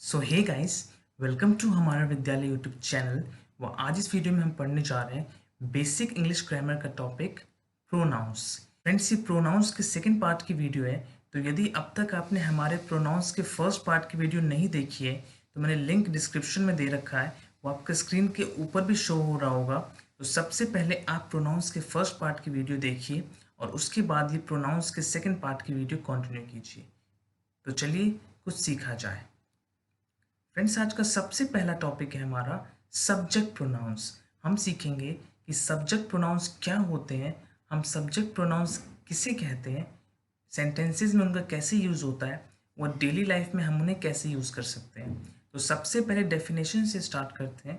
So hey guys, welcome to हमारा विद्यालय YouTube channel. आज इस वीडियो में हम पढ़ने जा रहे हैं बेसिक इंग्लिश ग्रामर का टॉपिक प्रोनाउंस। फ्रेंड्स, ये प्रोनाउंस के सेकंड पार्ट की वीडियो है। तो यदि अब तक आपने हमारे प्रोनाउंस के फर्स्ट पार्ट की वीडियो नहीं देखी है तो मैंने लिंक डिस्क्रिप्शन में दे रखा है, वो आपके स्क्रीन के ऊपर भी शो हो रहा होगा। तो सबसे पहले आप प्रोनाउंस के फर्स्ट पार्ट की वीडियो देखिए और उसके बाद ये प्रोनाउंस के सेकेंड पार्ट की वीडियो कंटिन्यू कीजिए। तो चलिए कुछ सीखा जाए। फ्रेंड्स, आज का सबसे पहला टॉपिक है हमारा सब्जेक्ट प्रोनाउंस। हम सीखेंगे कि सब्जेक्ट प्रोनाउंस क्या होते हैं, हम सब्जेक्ट प्रोनाउंस किसे कहते हैं, सेंटेंसेस में उनका कैसे यूज़ होता है और डेली लाइफ में हम उन्हें कैसे यूज़ कर सकते हैं। तो सबसे पहले डेफिनेशन से स्टार्ट करते हैं।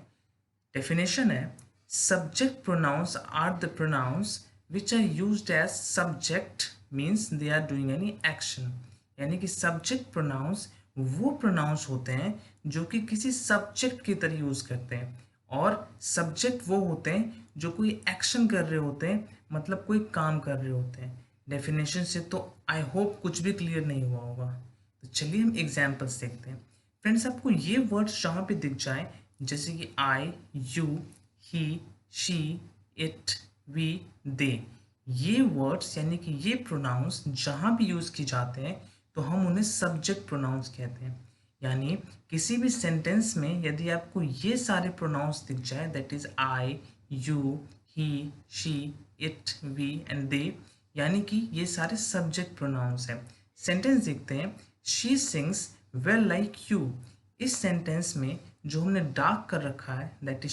डेफिनेशन है, subject pronouns are the pronouns which are used as subject means they are doing any action. यानी कि सब्जेक्ट प्रोनाउंस वो प्रोनाउंस होते हैं जो कि किसी सब्जेक्ट की तरह यूज़ करते हैं, और सब्जेक्ट वो होते हैं जो कोई एक्शन कर रहे होते हैं, मतलब कोई काम कर रहे होते हैं। डेफिनेशन से तो आई होप कुछ भी क्लियर नहीं हुआ होगा। तो चलिए हम एग्जाम्पल्स देखते हैं। फ्रेंड्स, आपको ये वर्ड्स जहाँ पे दिख जाए, जैसे कि I, you, he, she, it, we, they, ये वर्ड्स यानी कि ये प्रोनाउंस जहाँ भी यूज़ किए जाते हैं तो हम उन्हें सब्जेक्ट प्रोनाउंस कहते हैं। यानी किसी भी सेंटेंस में यदि आपको ये सारे प्रोनाउंस दिख जाए, that is I, you, he, she, it, we and they, यानी कि ये सारे सब्जेक्ट प्रोनाउंस हैं। सेंटेंस देखते हैं, she sings well like you. इस सेंटेंस में जो हमने डार्क कर रखा है, दैट इज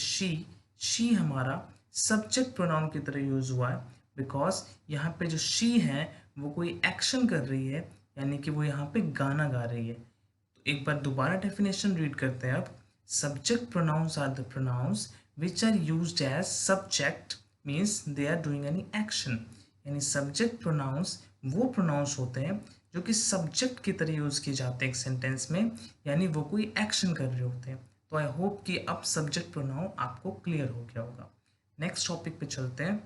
शी हमारा सब्जेक्ट प्रोनाउन की तरह यूज हुआ है, बिकॉज यहाँ पे जो शी है वो कोई एक्शन कर रही है, यानी कि वो यहाँ पे गाना गा रही है। तो एक बार दोबारा डेफिनेशन रीड करते हैं। अब subject pronouns are the pronouns which are used as subject means they are doing any action. यानी सब्जेक्ट प्रोनाउंस वो प्रोनाउंस होते हैं जो कि सब्जेक्ट की तरह यूज किए जाते हैं एक सेंटेंस में, यानी वो कोई एक्शन कर रहे होते हैं। तो आई होप कि अब सब्जेक्ट प्रोनाउन आपको क्लियर हो गया होगा। नेक्स्ट टॉपिक पे चलते हैं।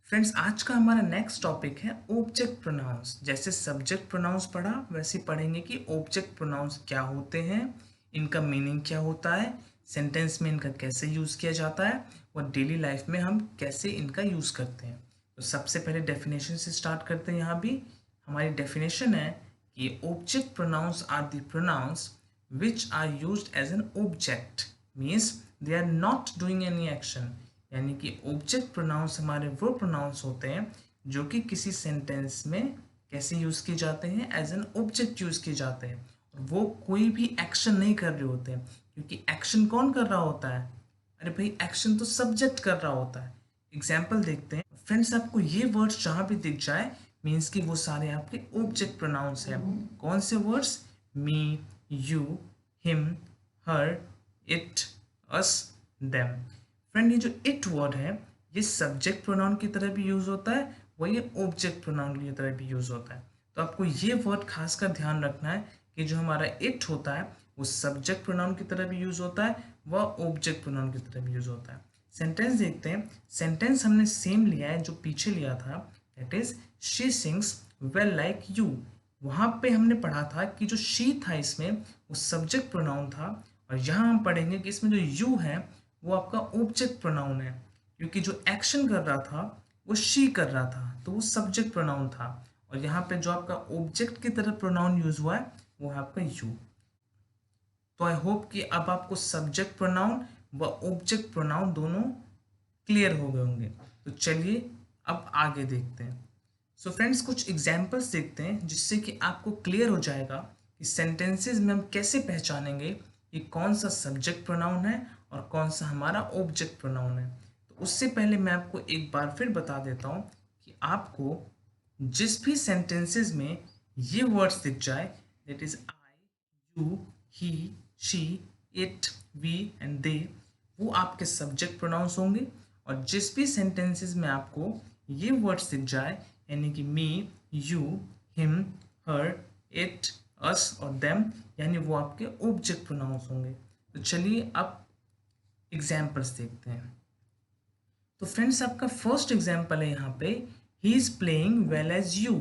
फ्रेंड्स, आज का हमारा नेक्स्ट टॉपिक है ऑब्जेक्ट प्रोनाउंस। जैसे सब्जेक्ट प्रोनाउंस पढ़ा वैसे पढ़ेंगे कि ऑब्जेक्ट प्रोनाउंस क्या होते हैं, इनका मीनिंग क्या होता है, सेंटेंस में इनका कैसे यूज़ किया जाता है और डेली लाइफ में हम कैसे इनका यूज़ करते हैं। तो सबसे पहले डेफिनेशन से स्टार्ट करते हैं। यहाँ भी हमारी डेफिनेशन है कि object pronouns are the pronouns which are used as an object means they are not doing any action. यानी कि ऑब्जेक्ट प्रोनाउंस हमारे वो प्रोनाउंस होते हैं जो कि किसी सेंटेंस में कैसे यूज़ किए जाते हैं, एज एन ऑब्जेक्ट यूज़ किए जाते हैं, और वो कोई भी एक्शन नहीं कर रहे होते हैं। क्योंकि एक्शन कौन कर रहा होता है? अरे भाई, एक्शन तो सब्जेक्ट कर रहा होता है। एग्जाम्पल देखते हैं। फ्रेंड्स, आपको ये वर्ड्स जहाँ भी दिख जाए मीन्स कि वो सारे आपके ऑब्जेक्ट प्रोनाउंस हैं। कौन से words? Me, you, him, her, it, us, them. Friend, ये जो इट वर्ड है ये सब्जेक्ट प्रोनाउन की तरह भी यूज होता है, वही ऑब्जेक्ट प्रोनाउन की तरह भी यूज होता है। तो आपको ये वर्ड खासकर ध्यान रखना है कि जो हमारा इट होता है वो सब्जेक्ट प्रोनाउन की तरह भी यूज होता है, वह ऑब्जेक्ट प्रोनाउन की तरह भी यूज होता है। सेंटेंस देखते हैं। सेंटेंस हमने सेम लिया है जो पीछे लिया था, that is she sings well like you. वहां पे हमने पढ़ा था कि जो शी था इसमें वो सब्जेक्ट प्रोनाउन था, और यहाँ हम पढ़ेंगे कि इसमें जो यू है वो आपका ऑब्जेक्ट प्रोनाउन है, क्योंकि जो एक्शन कर रहा था वो शी कर रहा था, तो वो सब्जेक्ट प्रोनाउन था। और यहाँ पे जो आपका ऑब्जेक्ट की तरह प्रोनाउन यूज हुआ है वो है आपका यू। तो आई होप कि अब आपको सब्जेक्ट प्रोनाउन व ऑब्जेक्ट प्रोनाउन दोनों क्लियर हो गए होंगे। तो चलिए अब आगे देखते हैं। सो फ्रेंड्स, कुछ एग्जाम्पल्स देखते हैं जिससे कि आपको क्लियर हो जाएगा कि सेंटेंसेस में हम कैसे पहचानेंगे कि कौन सा सब्जेक्ट प्रोनाउन है और कौन सा हमारा ऑब्जेक्ट प्रोनाउन है। तो उससे पहले मैं आपको एक बार फिर बता देता हूँ कि आपको जिस भी सेंटेंसेस में ये वर्ड्स दिख जाए, that is I, you, he, she, it, we and they, वो आपके सब्जेक्ट प्रोनाउंस होंगे। और जिस भी सेंटेंसेस में आपको ये वर्ड्स दिख जाए, यानी कि मी, यू, हिम, हर, इट, अस और देम, यानी वो आपके ऑब्जेक्ट प्रोनाउंस होंगे। तो चलिए अब एग्जाम्पल्स देखते हैं। तो फ्रेंड्स, आपका फर्स्ट एग्जाम्पल है यहाँ पे, he is playing well as you.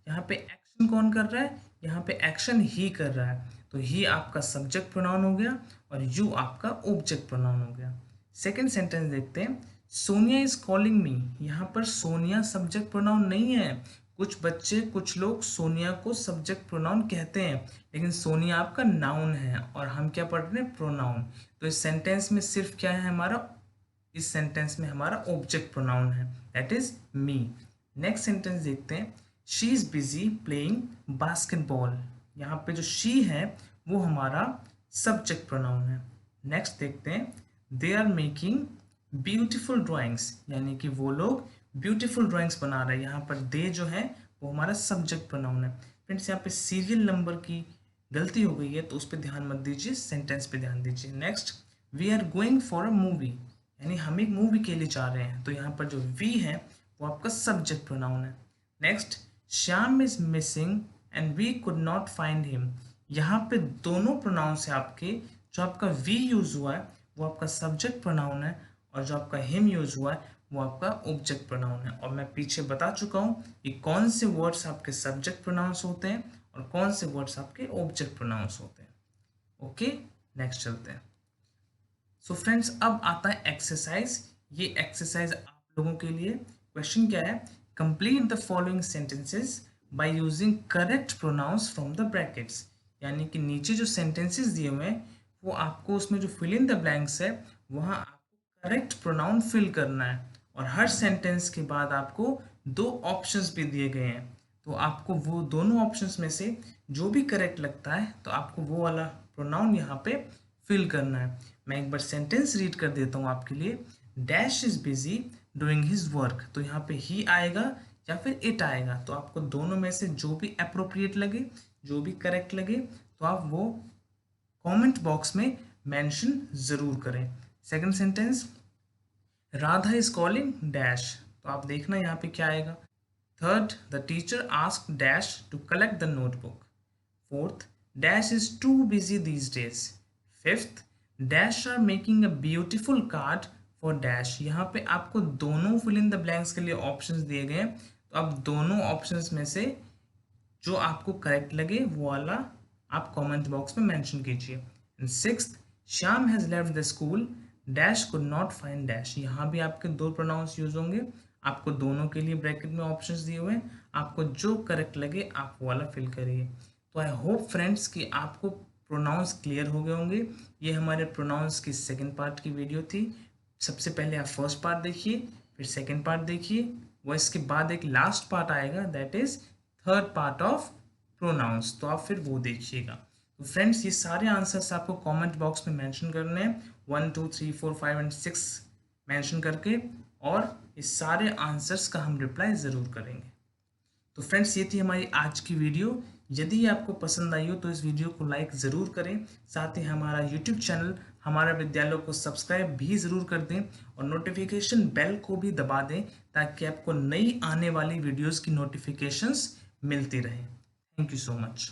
यहाँ पे एक्शन कौन कर रहा है? यहाँ पे एक्शन ही कर रहा है। तो ही आपका सब्जेक्ट प्रोनाउन हो गया और यू आपका ऑब्जेक्ट प्रोनाउन हो गया। सेकंड सेंटेंस देखते हैं, सोनिया इज कॉलिंग मी। यहाँ पर सोनिया सब्जेक्ट प्रोनाउन नहीं है। कुछ बच्चे कुछ लोग सोनिया को सब्जेक्ट प्रोनाउन कहते हैं, लेकिन सोनिया आपका नाउन है और हम क्या पढ़ रहे हैं, प्रोनाउन। तो इस सेंटेंस में सिर्फ क्या है हमारा, इस सेंटेंस में हमारा ऑब्जेक्ट प्रोनाउन है, that is me. Next sentence देखते हैं, she is busy playing basketball. यहाँ पे जो शी है वो हमारा सब्जेक्ट प्रोनाउन है। नेक्स्ट देखते हैं, they are making beautiful drawings, यानी कि वो लोग ब्यूटीफुल ड्राइंग्स बना रहे हैं। यहाँ पर दे जो है वो हमारा सब्जेक्ट प्रोनाउन है। फ्रेंड्स यहाँ पे सीरियल नंबर की गलती हो गई है, तो उस पर ध्यान मत दीजिए, सेंटेंस पे ध्यान दीजिए। Next, we are going for a movie, यानी हम एक मूवी के लिए जा रहे हैं, तो यहाँ पर जो वी है वो आपका सब्जेक्ट प्रोनाउन है। Next, Shyam is missing and we could not find him. यहाँ पे दोनों प्रोनाउंस है आपके, जो आपका वी यूज हुआ है वो आपका सब्जेक्ट प्रोनाउन है और जो आपका हिम यूज हुआ है वो आपका ऑब्जेक्ट प्रोनाउन है। और मैं पीछे बता चुका हूँ कि कौन से वर्ड्स आपके सब्जेक्ट प्रोनाउंस होते हैं और कौन से वर्ड्स आपके ऑब्जेक्ट प्रोनाउंस होते हैं। ओके, नेक्स्ट चलते हैं। सो फ्रेंड्स, अब आता है एक्सरसाइज। ये एक्सरसाइज आप लोगों के लिए। क्वेश्चन क्या है, complete the following sentences by using correct pronouns from the brackets. यानी कि नीचे जो सेंटेंसेस दिए हुए हैं वो आपको उसमें जो फिल इन द ब्लैंक्स है वहाँ आपको करेक्ट प्रोनाउन फिल करना है। और हर सेंटेंस के बाद आपको दो ऑप्शंस भी दिए गए हैं, तो आपको वो दोनों ऑप्शंस में से जो भी करेक्ट लगता है तो आपको वो वाला प्रोनाउन यहाँ पे फिल करना है। मैं एक बार सेंटेंस रीड कर देता हूँ आपके लिए। Dash is busy doing his work, तो यहाँ पे ही आएगा या फिर इट आएगा, तो आपको दोनों में से जो भी अप्रोप्रिएट लगे, जो भी करेक्ट लगे, तो आप वो कमेंट बॉक्स में मेंशन जरूर करें। Second sentence, Radha is calling dash, तो आप देखना यहाँ पे क्या आएगा। Third, the teacher ask dash to collect the notebook. Fourth, dash is too busy these days. Fifth, dash are making a beautiful card for dash. यहाँ पे आपको दोनों फिल इन द ब्लैंक्स के लिए ऑप्शंस दिए गए, तो आप दोनों ऑप्शंस में से जो आपको करेक्ट लगे वो वाला आप कमेंट बॉक्स में मेंशन कीजिए। And sixth, Shyam has left the school dash could not find dash. यहाँ भी आपके दो प्रोनाउंस यूज होंगे, आपको दोनों के लिए ब्रैकेट में ऑप्शंस दिए हुए हैं, आपको जो करेक्ट लगे आप वो वाला फिल करिए। तो आई होप फ्रेंड्स कि आपको प्रोनाउंस क्लियर हो गए होंगे। ये हमारे प्रोनाउंस की सेकंड पार्ट की वीडियो थी। सबसे पहले आप फर्स्ट पार्ट देखिए, फिर सेकंड पार्ट देखिए, वो इसके बाद एक लास्ट पार्ट आएगा, that is third part of pronouns, तो आप फिर वो देखिएगा। तो फ्रेंड्स, ये सारे आंसर्स आपको कमेंट बॉक्स में मेंशन करने हैं, 1 2 3 4 5 एंड 6 मेंशन करके, और इस सारे आंसर्स का हम रिप्लाई ज़रूर करेंगे। तो फ्रेंड्स, ये थी हमारी आज की वीडियो। यदि ये आपको पसंद आई हो तो इस वीडियो को लाइक ज़रूर करें, साथ ही हमारा यूट्यूब चैनल हमारा विद्यालय को सब्सक्राइब भी ज़रूर कर दें और नोटिफिकेशन बेल को भी दबा दें, ताकि आपको नई आने वाली वीडियोस की नोटिफिकेशंस मिलती रहें। Thank you so much.